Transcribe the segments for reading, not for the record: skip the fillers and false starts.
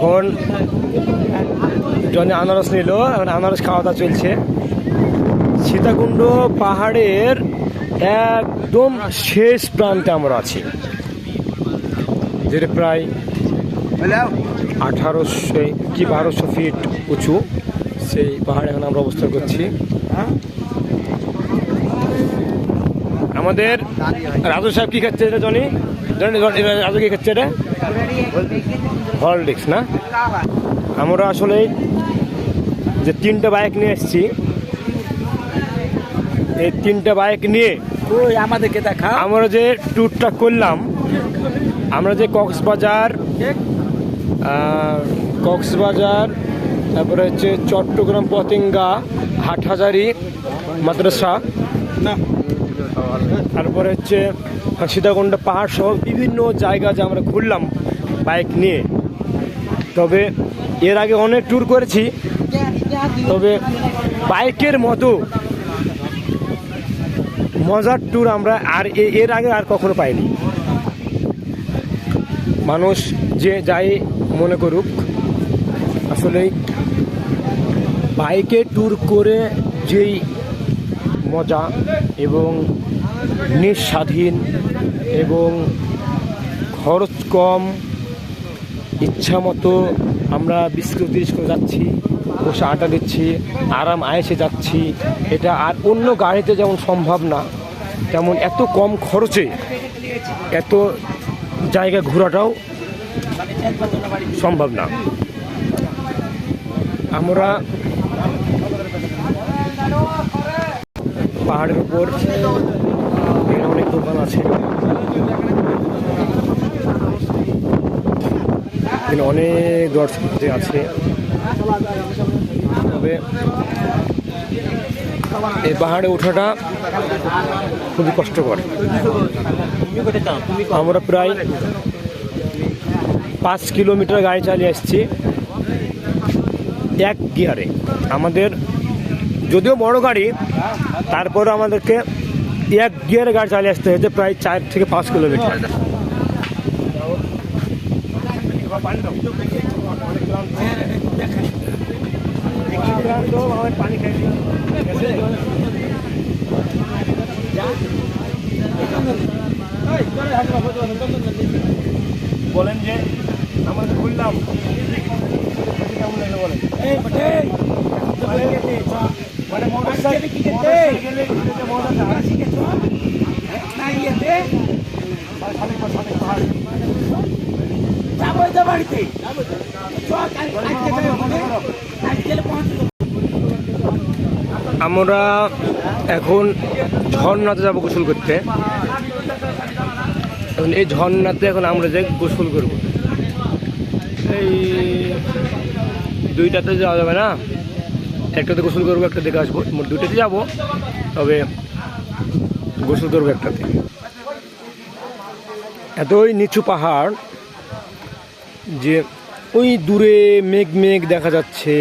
এখন জনে আনারস নিল, এখন আনারস খাওয়া দাওয়া চলছে। সীতাকুণ্ড পাহাড়ের একদম শেষ প্রান্তে আমরা আছি, যেটা প্রায় 1800 কি 1200 ফিট উঁচু সেই পাহাড়ে এখন আমরা অবস্থান করছি। আমাদের রাজু সাহেব কি খাচ্ছে এটা? জনি রাজু কি খাচ্ছে এটা? হরলিক্স না? আমরা আসলে যে 3টে বাইক নিয়ে এসেছি, এই 3টে বাইক নিয়ে আমাদেরকে দেখা আমরা যে ট্যুরটা করলাম, আমরা যে কক্সবাজার, তারপরে হচ্ছে চট্টগ্রাম, পতেঙ্গা, হাটহাজারি মাদ্রাসা, তারপরে হচ্ছে সীতাকুণ্ড পাহাড় সহ বিভিন্ন জায়গা যে আমরা ঘুরলাম বাইক নিয়ে। তবে এর আগে অনেক ট্যুর করেছি, তবে বাইকের মতো মজার ট্যুর আমরা এর আগে আর কখনো পাইনি। মানুষ যে যাই মনে করুক, আসলে বাইকে ট্যুর করে যেই মজা এবং নিঃস্বাধীন এবং খরচ কম, ইচ্ছা মতো আমরা 20-30 করে যাচ্ছি, বসে আড্ডা দিচ্ছি, আরাম আয়েসে যাচ্ছি, এটা আর অন্য গাড়িতে যেমন সম্ভব না, তেমন এত কম খরচে এত জায়গা ঘোরাটাও সম্ভব না। আমরা পাহাড়ের উপর অনেক দোকান আছে, অনেক দর্শক আছে, তবে এই পাহাড়ে ওঠাটা খুবই কষ্টকর। আমরা প্রায় 5 কিলোমিটার গাড়ি চালিয়ে আসছি এক গিয়ারে। আমাদের যদিও বড় গাড়ি, তারপরে আমাদেরকে এক গিয়ারে গাড়ি চালিয়ে আসতে হয়েছে প্রায় 4 থেকে 5 কিলোমিটার। পানি খাই বলেন যে আমরা ঘুরলাম কেমন লাগলো বলেন? মানে আমরা এখন ঝর্ণাতে যাবো গোসল করতে। এখন এই ঝর্ণাতে এখন আমরা যে গোসল করব, এই 2টাতে যাওয়া যাবে না, একটাতে গোসল করবো, একটা দেখে আসবো। মোট 2টাতে যাবো, তবে গোসল করবো একটাতে। এতই নিচু পাহাড় যে ওই দূরে মেঘ দেখা যাচ্ছে,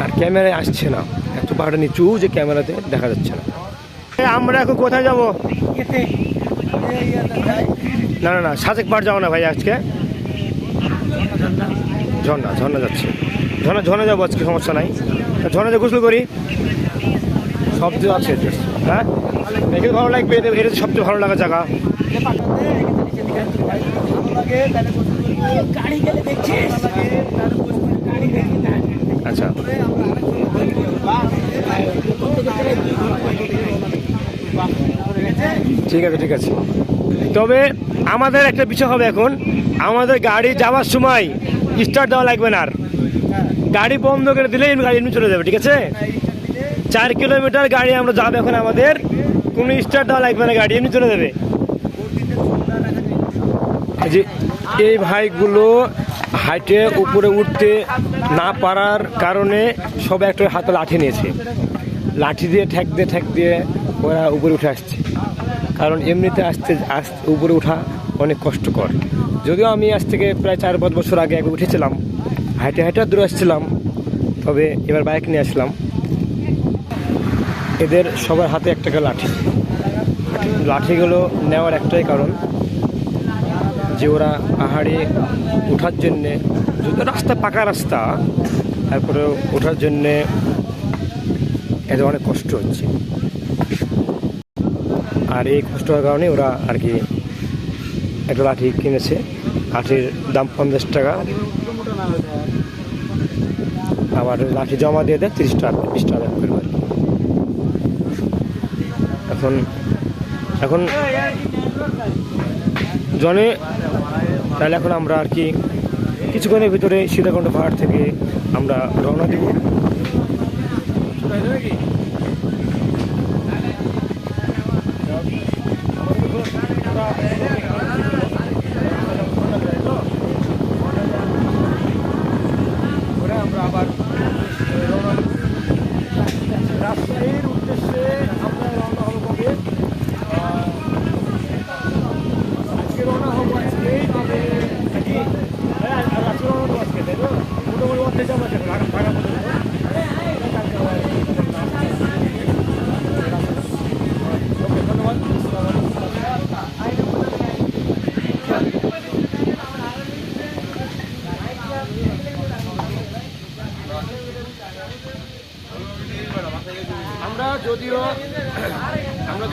আর ক্যামেরায় আসছে না, এত পাহাড়টা নিচু যে ক্যামেরাতে দেখা যাচ্ছে না। আমরা এখন কোথায় যাব? না না না, সাজেক পাহাড় যাবো না ভাই আজকে, ঝর্ণা যাচ্ছে, ঝর্ণা যাবো আজকে, সমস্যা নাই। ঝর্ণাতে গোসল করি, সব কিছু আছে। হ্যাঁ, এখানে ভালো লাগবে, এটা সবচেয়ে ভালো লাগার জায়গা। আচ্ছা, ঠিক আছে। তবে আমাদের একটা বিষয় হবে, এখন আমাদের গাড়ি যাওয়ার সময় স্টার্ট দেওয়া লাগবে না, আর গাড়ি বন্ধ করে দিলে গাড়ি এমনি চলে যাবে, ঠিক আছে? 4 কিলোমিটার গাড়ি আমরা যাবো এখন, আমাদের কোনো স্টার্ট দেওয়া লাগবে না, গাড়ি এমনি চলে যাবে। যে এই ভাইগুলো হাইটে উপরে উঠতে না পারার কারণে সব একটা হাতে লাঠি নিয়েছে, লাঠি দিয়ে ঠেক দিয়ে ওরা উপরে উঠে আসছে। কারণ এমনিতে আস্তে উপরে ওঠা অনেক কষ্টকর। যদিও আমি আজ থেকে প্রায় 4-5 বছর আগে একবার উঠেছিলাম, হাইটে দূরে আসছিলাম, তবে এবার বাইক নিয়ে আসলাম। এদের সবার হাতে একটা করে লাঠিগুলো নেওয়ার একটাই কারণ, যে ওরা পাহাড়ে ওঠার জন্যে, যদিও রাস্তা পাকা রাস্তা, তারপরে ওঠার জন্যে এদের অনেক কষ্ট হচ্ছে। আর এই কষ্ট হওয়ার কারণে ওরা আর কি একটা লাঠি কিনেছে। লাঠির দাম 50 টাকা, আবার লাঠি জমা দিয়ে দেয় 30 টাকা 20 টাকা করে আর কি। এখন জনে তাহলে এখন আমরা আর কি কিছুক্ষণের ভিতরে সীতাকুণ্ড পাহাড় থেকে আমরা রওনা দিব। আমরা আবার রাজশাহীর উদ্দেশ্যে আমরা রওনা হবো কবে? আজকে রওনা হবো, আজকেই তবে রাজশাহী রওনা হবো আজকে, তাই তো? মোটামুটি অর্ধেক যাবো ঢাকা ধন্যবাদ। আমরা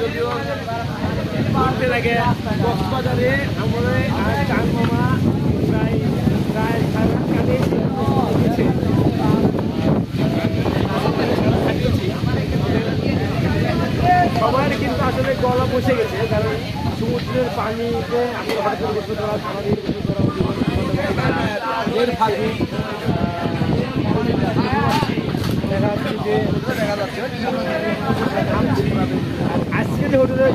যদিও ঘুরতে লাগে কক্সবাজারে, আমাদের চান মামা প্রায় সবার কিন্তু আসলে গলা বসে গেছে, কারণ সমুদ্রের পানিতে আমরা হয়তো গোসল করা, সারাদিন গোসল করা, আজকে যে হোটেলে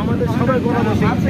আমাদের সবাই গলা বসে গেছে।